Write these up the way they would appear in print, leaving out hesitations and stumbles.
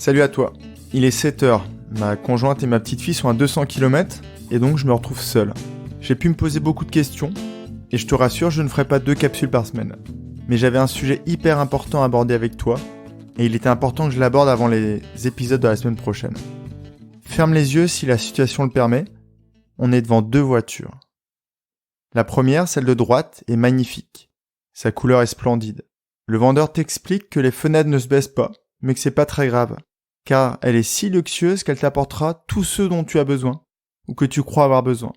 Salut à toi. Il est 7h. Ma conjointe et ma petite fille sont à 200 km et donc je me retrouve seul. J'ai pu me poser beaucoup de questions et je te rassure, je ne ferai pas 2 capsules par semaine. Mais j'avais un sujet hyper important à aborder avec toi et il était important que je l'aborde avant les épisodes de la semaine prochaine. Ferme les yeux si la situation le permet. On est devant 2 voitures. La première, celle de droite, est magnifique. Sa couleur est splendide. Le vendeur t'explique que les fenêtres ne se baissent pas, mais que c'est pas très grave, car elle est si luxueuse qu'elle t'apportera tout ce dont tu as besoin, ou que tu crois avoir besoin.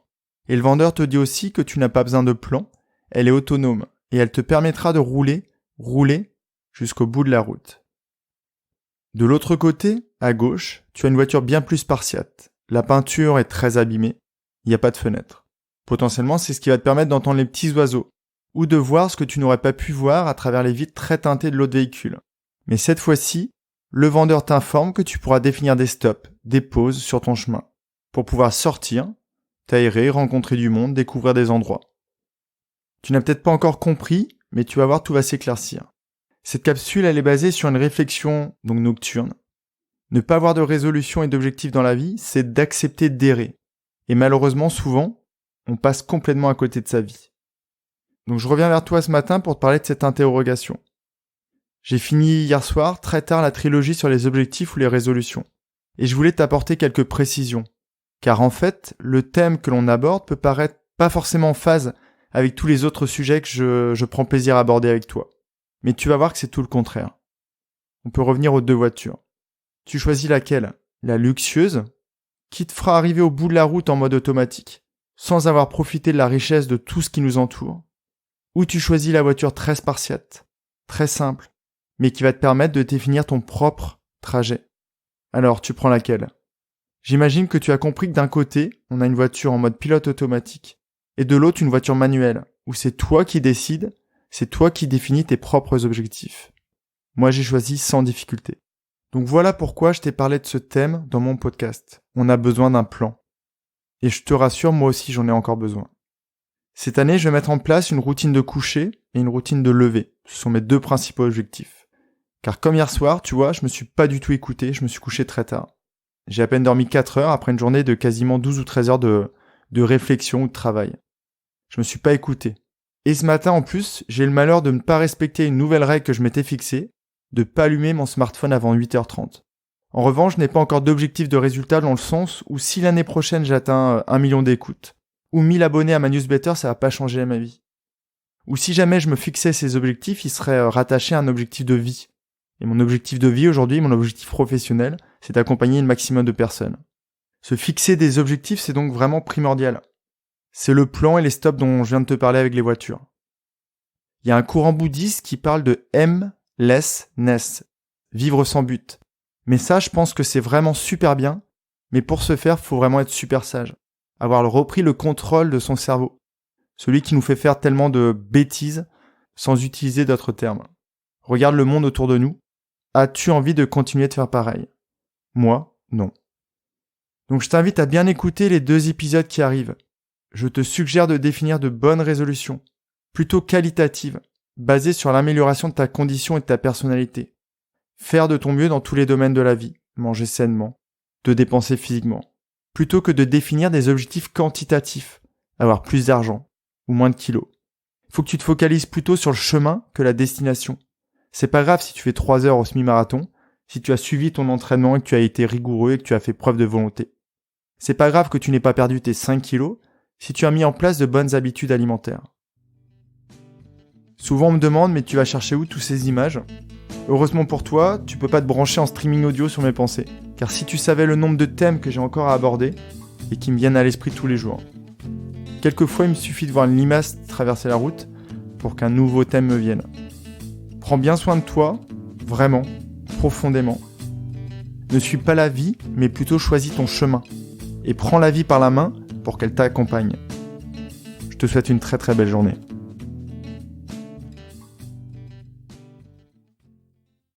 Et le vendeur te dit aussi que tu n'as pas besoin de plan, elle est autonome, et elle te permettra de rouler jusqu'au bout de la route. De l'autre côté, à gauche, tu as une voiture bien plus spartiate. La peinture est très abîmée, il n'y a pas de fenêtre. Potentiellement, c'est ce qui va te permettre d'entendre les petits oiseaux, ou de voir ce que tu n'aurais pas pu voir à travers les vitres très teintées de l'autre véhicule. Mais cette fois-ci, le vendeur t'informe que tu pourras définir des stops, des pauses sur ton chemin, pour pouvoir sortir, t'aérer, rencontrer du monde, découvrir des endroits. Tu n'as peut-être pas encore compris, mais tu vas voir, tout va s'éclaircir. Cette capsule, elle est basée sur une réflexion, donc nocturne. Ne pas avoir de résolution et d'objectif dans la vie, c'est d'accepter d'errer. Et malheureusement, souvent, on passe complètement à côté de sa vie. Donc je reviens vers toi ce matin pour te parler de cette interrogation. J'ai fini hier soir, très tard, la trilogie sur les objectifs ou les résolutions. Et je voulais t'apporter quelques précisions. Car en fait, le thème que l'on aborde peut paraître pas forcément en phase avec tous les autres sujets que je prends plaisir à aborder avec toi. Mais tu vas voir que c'est tout le contraire. On peut revenir aux 2 voitures. Tu choisis laquelle ? La luxueuse, qui te fera arriver au bout de la route en mode automatique, sans avoir profité de la richesse de tout ce qui nous entoure. Ou tu choisis la voiture très spartiate, très simple, mais qui va te permettre de définir ton propre trajet. Alors, tu prends laquelle ? J'imagine que tu as compris que d'un côté, on a une voiture en mode pilote automatique, et de l'autre une voiture manuelle, où c'est toi qui décides, c'est toi qui définis tes propres objectifs. Moi, j'ai choisi sans difficulté. Donc voilà pourquoi je t'ai parlé de ce thème dans mon podcast. On a besoin d'un plan. Et je te rassure, moi aussi j'en ai encore besoin. Cette année, je vais mettre en place une routine de coucher et une routine de lever. Ce sont mes 2 principaux objectifs. Car comme hier soir, tu vois, je me suis pas du tout écouté, je me suis couché très tard. J'ai à peine dormi 4 heures après une journée de quasiment 12 ou 13 heures de réflexion ou de travail. Je me suis pas écouté. Et ce matin, en plus, j'ai le malheur de ne pas respecter une nouvelle règle que je m'étais fixée, de pas allumer mon smartphone avant 8h30. En revanche, je n'ai pas encore d'objectif de résultat dans le sens où si l'année prochaine j'atteins 1 million d'écoutes, ou 1000 abonnés à ma newsletter, ça va pas changer ma vie. Ou si jamais je me fixais ces objectifs, ils seraient rattachés à un objectif de vie. Et mon objectif de vie aujourd'hui, mon objectif professionnel, c'est d'accompagner le maximum de personnes. Se fixer des objectifs, c'est donc vraiment primordial. C'est le plan et les stops dont je viens de te parler avec les voitures. Il y a un courant bouddhiste qui parle de aimlessness, vivre sans but. Mais ça, je pense que c'est vraiment super bien, mais pour ce faire, il faut vraiment être super sage. Avoir repris le contrôle de son cerveau. Celui qui nous fait faire tellement de bêtises sans utiliser d'autres termes. Regarde le monde autour de nous. As-tu envie de continuer de faire pareil ? Moi, non. Donc je t'invite à bien écouter les 2 épisodes qui arrivent. Je te suggère de définir de bonnes résolutions, plutôt qualitatives, basées sur l'amélioration de ta condition et de ta personnalité. Faire de ton mieux dans tous les domaines de la vie, manger sainement, te dépenser physiquement, plutôt que de définir des objectifs quantitatifs, avoir plus d'argent ou moins de kilos. Il faut que tu te focalises plutôt sur le chemin que la destination. C'est pas grave si tu fais 3 heures au semi-marathon, si tu as suivi ton entraînement et que tu as été rigoureux et que tu as fait preuve de volonté. C'est pas grave que tu n'aies pas perdu tes 5 kilos si tu as mis en place de bonnes habitudes alimentaires. Souvent on me demande, mais tu vas chercher où toutes ces images ? Heureusement pour toi, tu peux pas te brancher en streaming audio sur mes pensées. Car si tu savais le nombre de thèmes que j'ai encore à aborder et qui me viennent à l'esprit tous les jours. Quelquefois, il me suffit de voir une limace traverser la route pour qu'un nouveau thème me vienne. Prends bien soin de toi, vraiment, profondément. Ne suis pas la vie, mais plutôt choisis ton chemin. Et prends la vie par la main pour qu'elle t'accompagne. Je te souhaite une très très belle journée.